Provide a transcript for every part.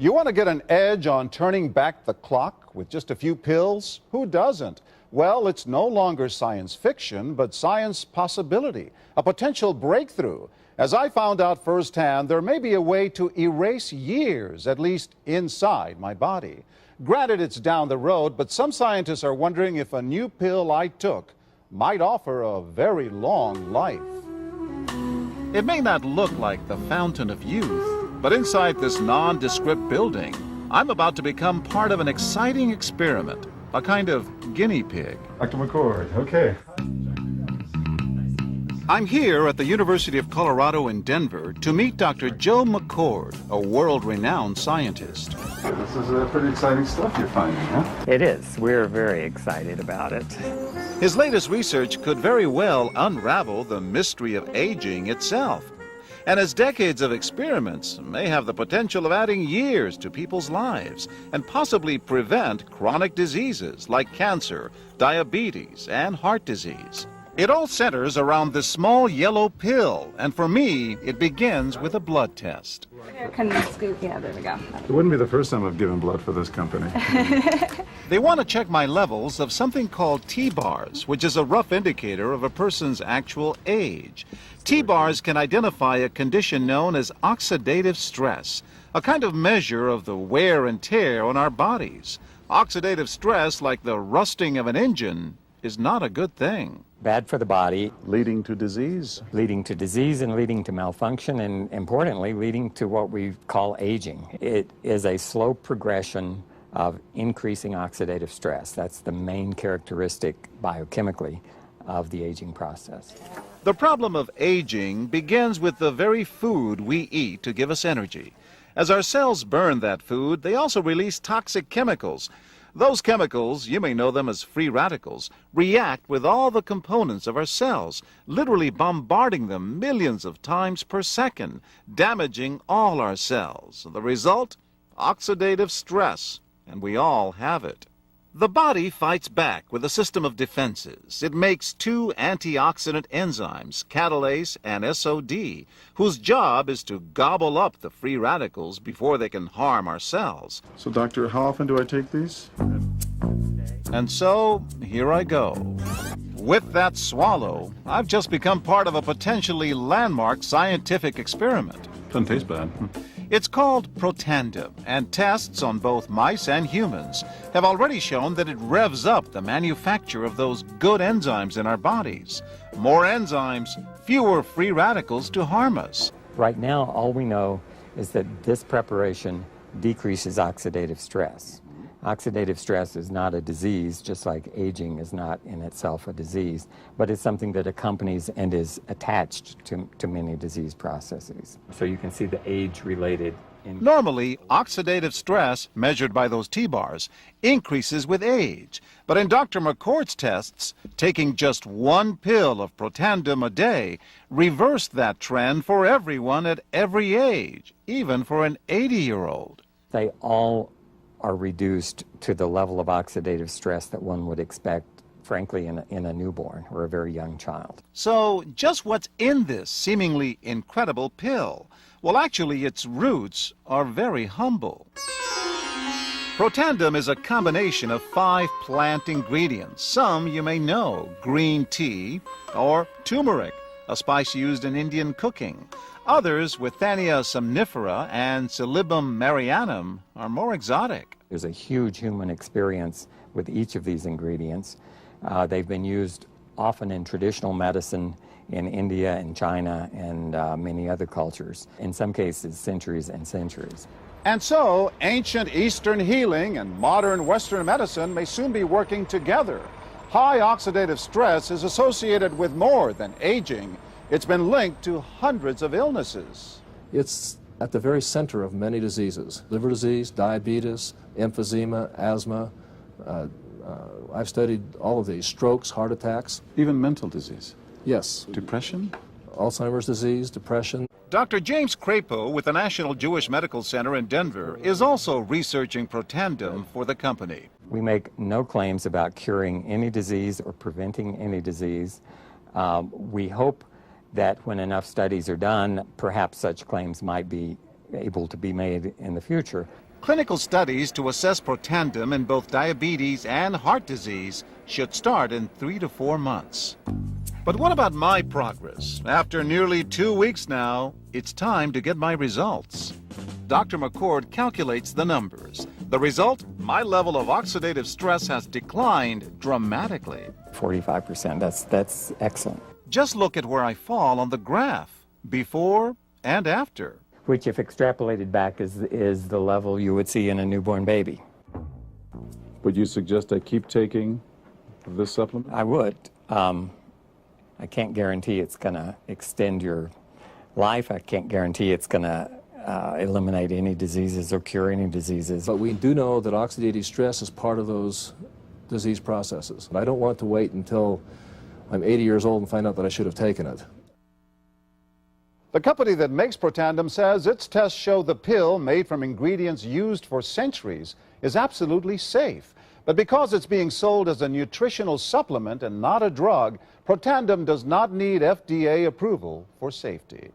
You want to get an edge on turning back the clock with just a few pills? Who doesn't? Well, it's no longer science fiction, but science possibility, a potential breakthrough. As I found out firsthand, there may be a way to erase years, at least inside my body. Granted, it's down the road, but some scientists are wondering if a new pill I took might offer a very long life. It may not look like the fountain of youth, but inside this nondescript building, I'm about to become part of an exciting experiment, a kind of guinea pig. Dr. McCord, okay. I'm here at the University of Colorado in Denver to meet Dr. Joe McCord, a world-renowned scientist. This is pretty exciting stuff you're finding, huh? It is. We're very excited about it. His latest research could very well unravel the mystery of aging itself. And his decades of experiments may have the potential of adding years to people's lives and possibly prevent chronic diseases like cancer, diabetes, and heart disease. It all centers around this small yellow pill, and for me, it begins with a blood test. Can you scoop? Yeah, there we go. It wouldn't be the first time I've given blood for this company. They want to check my levels of something called T-bars, which is a rough indicator of a person's actual age. T-bars can identify a condition known as oxidative stress, a kind of measure of the wear and tear on our bodies. Oxidative stress, like the rusting of an engine, is not a good thing. Bad for the body. Leading to disease. Leading to disease and leading to malfunction, and importantly, leading to what we call aging. It is a slow progression of increasing oxidative stress. That's the main characteristic biochemically of the aging process. The problem of aging begins with the very food we eat to give us energy. As our cells burn that food, they also release toxic chemicals. Those chemicals, you may know them as free radicals, react with all the components of our cells, literally bombarding them millions of times per second, damaging all our cells. The result? Oxidative stress, and we all have it. The body fights back with a system of defenses. It makes two antioxidant enzymes, catalase and SOD, whose job is to gobble up the free radicals before they can harm our cells. So, doctor, how often do I take these? And so, here I go. With that swallow, I've just become part of a potentially landmark scientific experiment. Doesn't taste bad. It's called Protandim, and tests on both mice and humans have already shown that it revs up the manufacture of those good enzymes in our bodies. More enzymes, fewer free radicals to harm us. Right now, all we know is that this preparation decreases oxidative stress. Oxidative stress is not a disease, just like aging is not in itself a disease, but it's something that accompanies and is attached to many disease processes. So you can see the age-related. Normally, oxidative stress, measured by those T-bars, increases with age. But in Dr. McCord's tests, taking just one pill of Protandim a day reversed that trend for everyone at every age, even for an 80-year-old. They all are reduced to the level of oxidative stress that one would expect, frankly, in a newborn or a very young child. So just what's in this seemingly incredible pill? Well, actually, its roots are very humble. Protandim is a combination of 5 plant ingredients. Some you may know: green tea or turmeric, a spice used in Indian cooking. Others, Withania somnifera and Silybum marianum, are more exotic. There's a huge human experience with each of these ingredients. They've been used often in traditional medicine in India and China and many other cultures, in some cases centuries and centuries. And so, ancient Eastern healing and modern Western medicine may soon be working together. High oxidative stress is associated with more than aging. It's been linked to hundreds of illnesses. It's at the very center of many diseases: liver disease, diabetes, emphysema, asthma. I've studied all of these: strokes, heart attacks. Even mental disease. Yes. Depression? Alzheimer's disease, depression. Dr. James Crapo with the National Jewish Medical Center in Denver is also researching Protandim for the company. We make no claims about curing any disease or preventing any disease. We hope that when enough studies are done, perhaps such claims might be able to be made in the future. Clinical studies to assess Protandim in both diabetes and heart disease should start in 3 to 4 months. But what about my progress? After nearly 2 weeks now, it's time to get my results. Dr. McCord calculates the numbers. The result? My level of oxidative stress has declined dramatically. 45%, that's excellent. Just look at where I fall on the graph, before and after. Which, if extrapolated back, is the level you would see in a newborn baby. Would you suggest I keep taking this supplement? I would. I can't guarantee it's going to extend your life. I can't guarantee it's going to eliminate any diseases or cure any diseases. But we do know that oxidative stress is part of those disease processes. I don't want to wait until I'm 80 years old and find out that I should have taken it. The company that makes Protandim says its tests show the pill, made from ingredients used for centuries, is absolutely safe. But because it's being sold as a nutritional supplement and not a drug, Protandim does not need FDA approval for safety.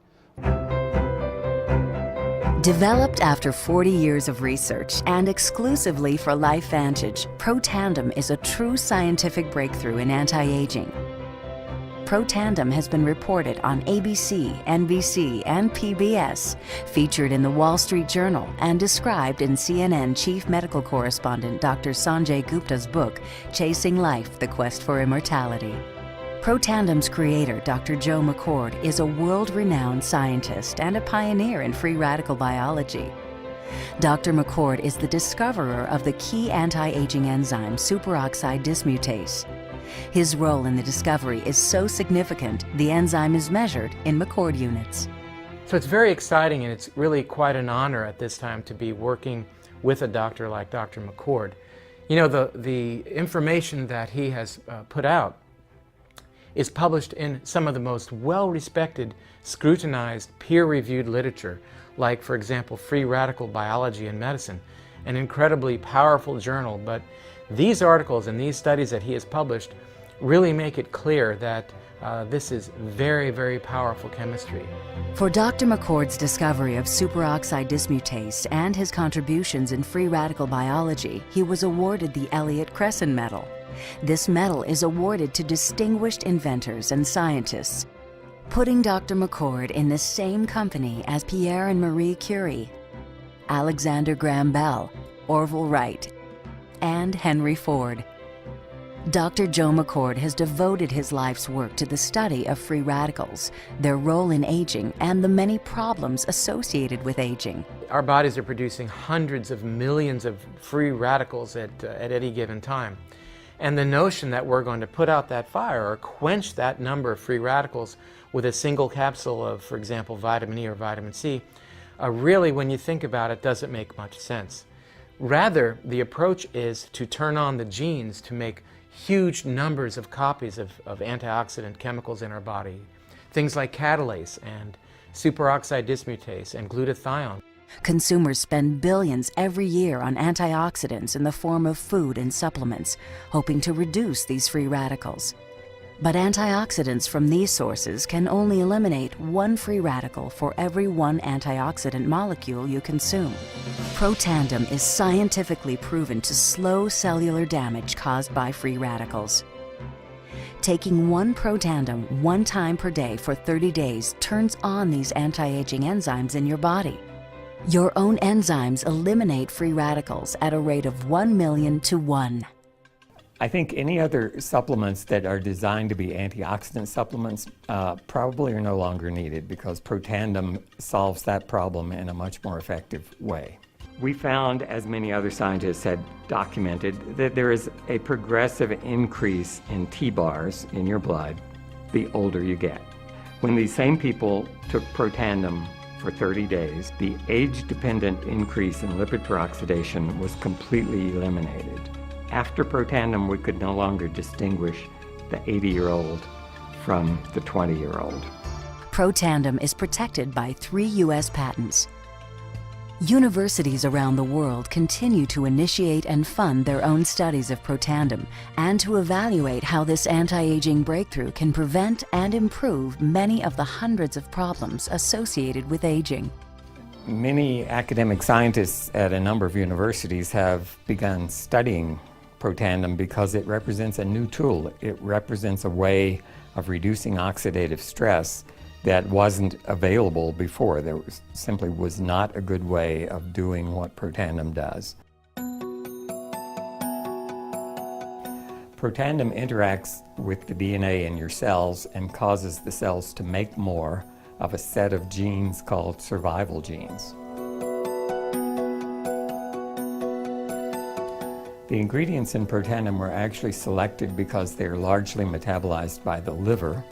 Developed after 40 years of research and exclusively for LifeVantage, Protandim is a true scientific breakthrough in anti-aging. Protandim has been reported on ABC, NBC, and PBS, featured in the Wall Street Journal, and described in CNN Chief Medical Correspondent Dr. Sanjay Gupta's book, Chasing Life, The Quest for Immortality. Protandim's creator, Dr. Joe McCord, is a world-renowned scientist and a pioneer in free radical biology. Dr. McCord is the discoverer of the key anti-aging enzyme superoxide dismutase. His role in the discovery is so significant, the enzyme is measured in McCord units. So it's very exciting, and it's really quite an honor at this time to be working with a doctor like Dr. McCord. You know, the information that he has put out is published in some of the most well-respected, scrutinized, peer-reviewed literature, like, for example, Free Radical Biology and Medicine, an incredibly powerful journal. But these articles and these studies that he has published really make it clear that this is very, very powerful chemistry. For Dr. McCord's discovery of superoxide dismutase and his contributions in free radical biology, he was awarded the Elliott-Cresson Medal. This medal is awarded to distinguished inventors and scientists, putting Dr. McCord in the same company as Pierre and Marie Curie, Alexander Graham Bell, Orville Wright, and Henry Ford. Dr. Joe McCord has devoted his life's work to the study of free radicals, their role in aging, and the many problems associated with aging. Our bodies are producing hundreds of millions of free radicals at any given time. And the notion that we're going to put out that fire or quench that number of free radicals with a single capsule of, for example, vitamin E or vitamin C, really, when you think about it, doesn't make much sense. Rather, the approach is to turn on the genes to make huge numbers of copies of antioxidant chemicals in our body. Things like catalase and superoxide dismutase and glutathione. Consumers spend billions every year on antioxidants in the form of food and supplements, hoping to reduce these free radicals. But antioxidants from these sources can only eliminate one free radical for every one antioxidant molecule you consume. Protandim is scientifically proven to slow cellular damage caused by free radicals. Taking one Protandim 1 time per day for 30 days turns on these anti-aging enzymes in your body. Your own enzymes eliminate free radicals at a rate of 1 million to 1. I think any other supplements that are designed to be antioxidant supplements probably are no longer needed, because Protandim solves that problem in a much more effective way. We found, as many other scientists had documented, that there is a progressive increase in T-bars in your blood the older you get. When these same people took Protandim for 30 days, the age-dependent increase in lipid peroxidation was completely eliminated. After Protandim, we could no longer distinguish the 80-year-old from the 20-year-old. Protandim is protected by 3 U.S. patents. Universities around the world continue to initiate and fund their own studies of Protandim and to evaluate how this anti-aging breakthrough can prevent and improve many of the hundreds of problems associated with aging. Many academic scientists at a number of universities have begun studying Protandim because it represents a new tool. It represents a way of reducing oxidative stress that wasn't available before. There simply was not a good way of doing what Protandim does. Protandim interacts with the DNA in your cells and causes the cells to make more of a set of genes called survival genes. The ingredients in Protandim were actually selected because they are largely metabolized by the liver,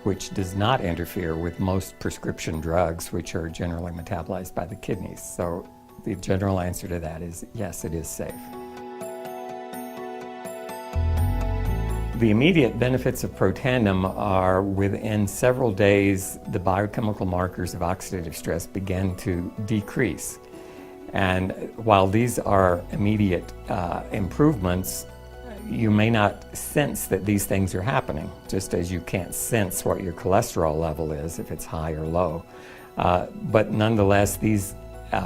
which does not interfere with most prescription drugs, which are generally metabolized by the kidneys. So the general answer to that is yes, it is safe. The immediate benefits of Protandim are within several days, the biochemical markers of oxidative stress begin to decrease. And while these are immediate improvements, you may not sense that these things are happening, just as you can't sense what your cholesterol level is if it's high or low. But nonetheless, these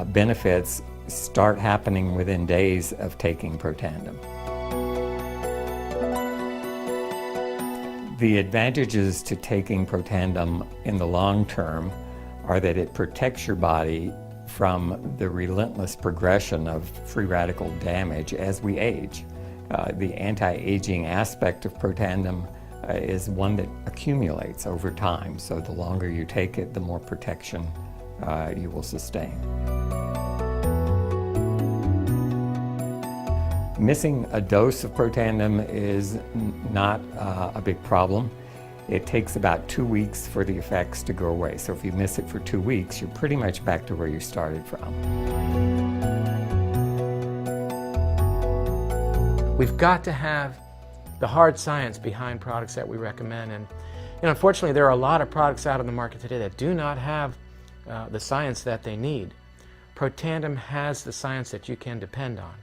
benefits start happening within days of taking Protandim. The advantages to taking Protandim in the long term are that it protects your body from the relentless progression of free radical damage as we age. The anti-aging aspect of Protandim is one that accumulates over time, so the longer you take it, the more protection you will sustain. Missing a dose of Protandim is not a big problem. It takes about 2 weeks for the effects to go away. So if you miss it for 2 weeks, you're pretty much back to where you started from. We've got to have the hard science behind products that we recommend. And unfortunately, there are a lot of products out on the market today that do not have the science that they need. Protandim has the science that you can depend on.